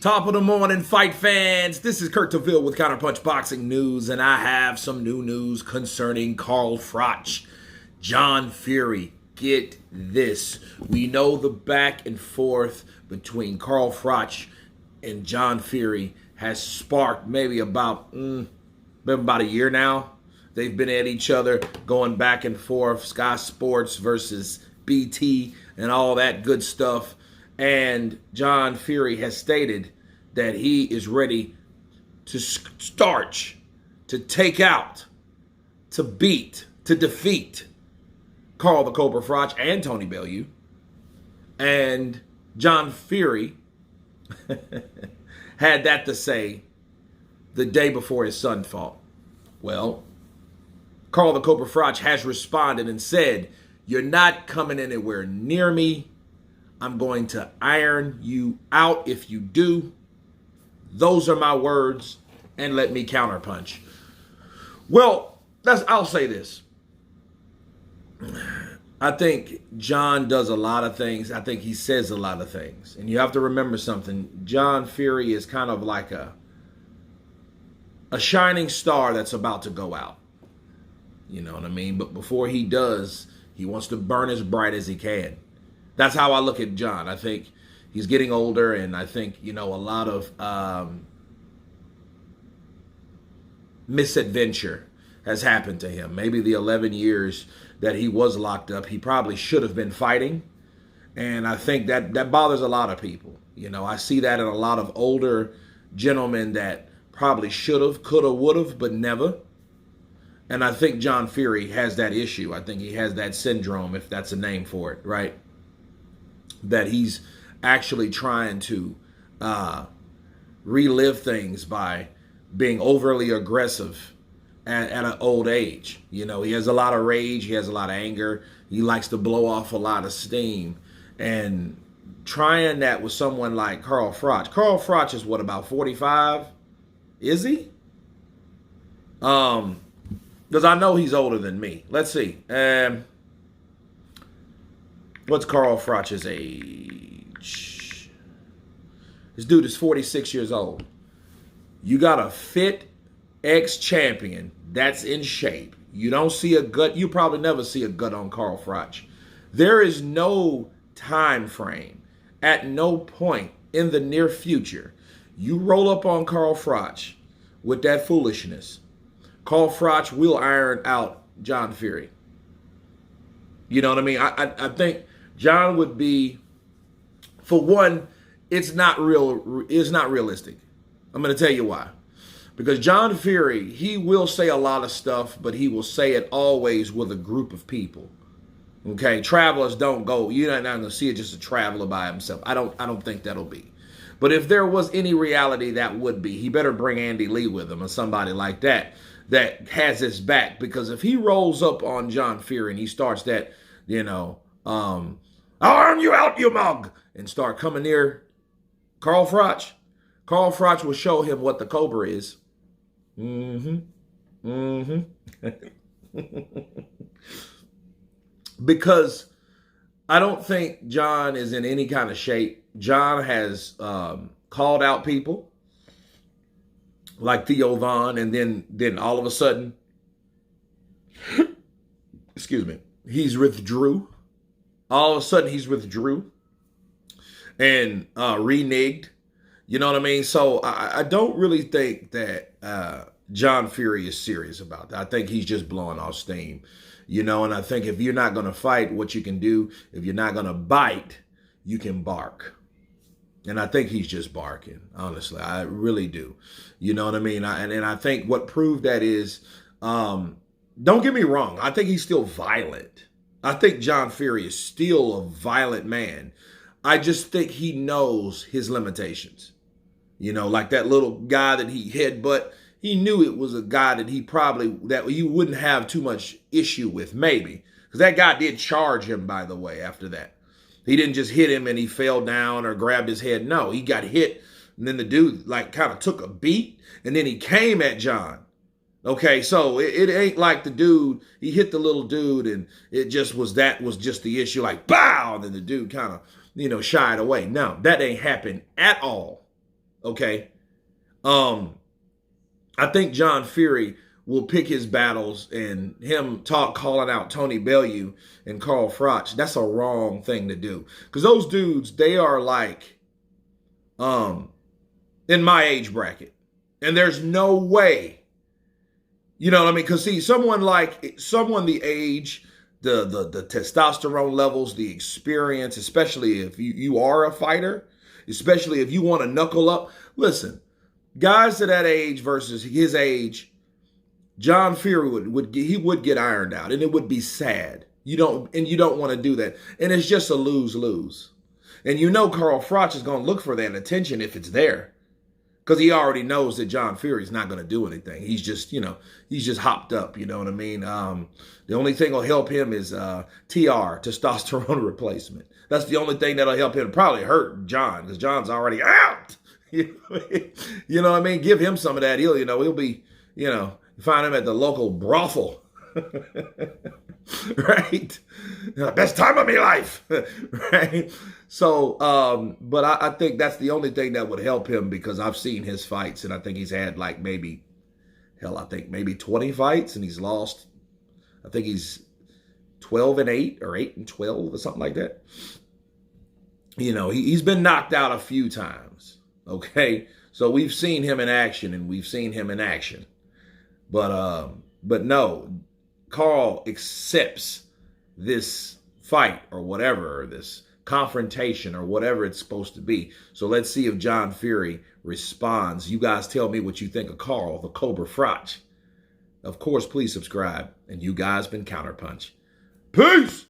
Top of the morning, fight fans. This is Kurt DeVille with Counterpunch Boxing News, and I have some new news concerning Carl Froch. John Fury, get this. We know the back and forth between Carl Froch and John Fury has sparked maybe about a year now. They've been at each other, going back and forth, Sky Sports versus BT and all that good stuff. And John Fury has stated that he is ready to starch, to take out, to beat, to defeat Carl the Cobra Froch and Tony Bellew. And John Fury had that to say the day before his son fought. Well, Carl the Cobra Froch has responded and said, "You're not coming anywhere near me. I'm going to iron you out if you do. Those are my words, and let me counterpunch." Well, I'll say this. I think John does a lot of things. I think he says a lot of things. And you have to remember something. John Fury is kind of like a shining star that's about to go out. You know what I mean? But before he does, he wants to burn as bright as he can. That's how I look at John. I think he's getting older, and I think, a lot of misadventure has happened to him. Maybe the 11 years that he was locked up, he probably should have been fighting. And I think that bothers a lot of people. I see that in a lot of older gentlemen that probably should have, could have, would have, but never. And I think John Fury has that issue. I think he has that syndrome, if that's a name for it, right? That he's actually trying to relive things by being overly aggressive at an old age. He has a lot of rage. He has a lot of anger. He likes to blow off a lot of steam. And trying that with someone like Carl Froch. Carl Froch is what, about 45? Is he? Because I know he's older than me. Let's see. What's Carl Froch's age? This dude is 46 years old. You got a fit ex-champion that's in shape. You don't see a gut. You probably never see a gut on Carl Froch. There is no time frame. At no point in the near future, you roll up on Carl Froch with that foolishness. Carl Froch will iron out John Fury. You know what I mean? I think John would be, for one, it's not realistic. I'm going to tell you why. Because John Fury, he will say a lot of stuff, but he will say it always with a group of people. Okay, travelers don't go. You're not going to see it just a traveler by himself. I don't think that'll be. But if there was any reality, that would be. He better bring Andy Lee with him or somebody like that has his back. Because if he rolls up on John Fury and he starts that, I'll iron you out, you mug, and start coming near Carl Froch will show him what the Cobra is. Because I don't think John is in any kind of shape. John has called out people like Theo Von, and then all of a sudden, excuse me, he's withdrew. All of a sudden, he's withdrew and reneged. You know what I mean? So I don't really think that John Fury is serious about that. I think he's just blowing off steam. And I think if you're not going to fight, what you can do, if you're not going to bite, you can bark. And I think he's just barking, honestly. I really do. You know what I mean? And I think what proved that is, don't get me wrong, I think he's still violent. I think John Fury is still a violent man. I just think he knows his limitations. Like that little guy that he headbutt, he knew it was a guy that you wouldn't have too much issue with, maybe. Because that guy did charge him, by the way, after that. He didn't just hit him and he fell down or grabbed his head. No, he got hit, and then the dude kind of took a beat, and then he came at John. Okay, so it ain't like the dude, he hit the little dude and it just was just the issue, like, bow, and then the dude kind of, shied away. No, that ain't happened at all. Okay. I think John Fury will pick his battles, and him calling out Tony Bellew and Carl Froch. That's a wrong thing to do, because those dudes, they are like in my age bracket, and there's no way, you know what I mean? Because see, someone the age, the testosterone levels, the experience, especially if you are a fighter, especially if you want to knuckle up. Listen, guys to that age versus his age, John Fury would get ironed out, and it would be sad. You don't want to do that, and it's just a lose-lose. And you know Carl Froch is going to look for that attention if it's there, because he already knows that John Fury's not going to do anything. He's just hopped up. You know what I mean? The only thing that'll help him is TR, testosterone replacement. That's the only thing that'll help him. Probably hurt John, because John's already out. You know what I mean? Give him some of that. He'll be, find him at the local brothel. Right? Best time of my life. Right? So, but I think that's the only thing that would help him, because I've seen his fights, and I think he's had like maybe 20 fights, and he's lost. I think he's 12-8 or 8-12 or something like that. He's been knocked out a few times. Okay, so we've seen him in action, but no, Carl accepts this fight or whatever, or this confrontation or whatever it's supposed to be. So let's see if John Fury responds. You guys tell me what you think of Carl, the Cobra Froch. Of course, please subscribe, and you guys been Counterpunch. Peace!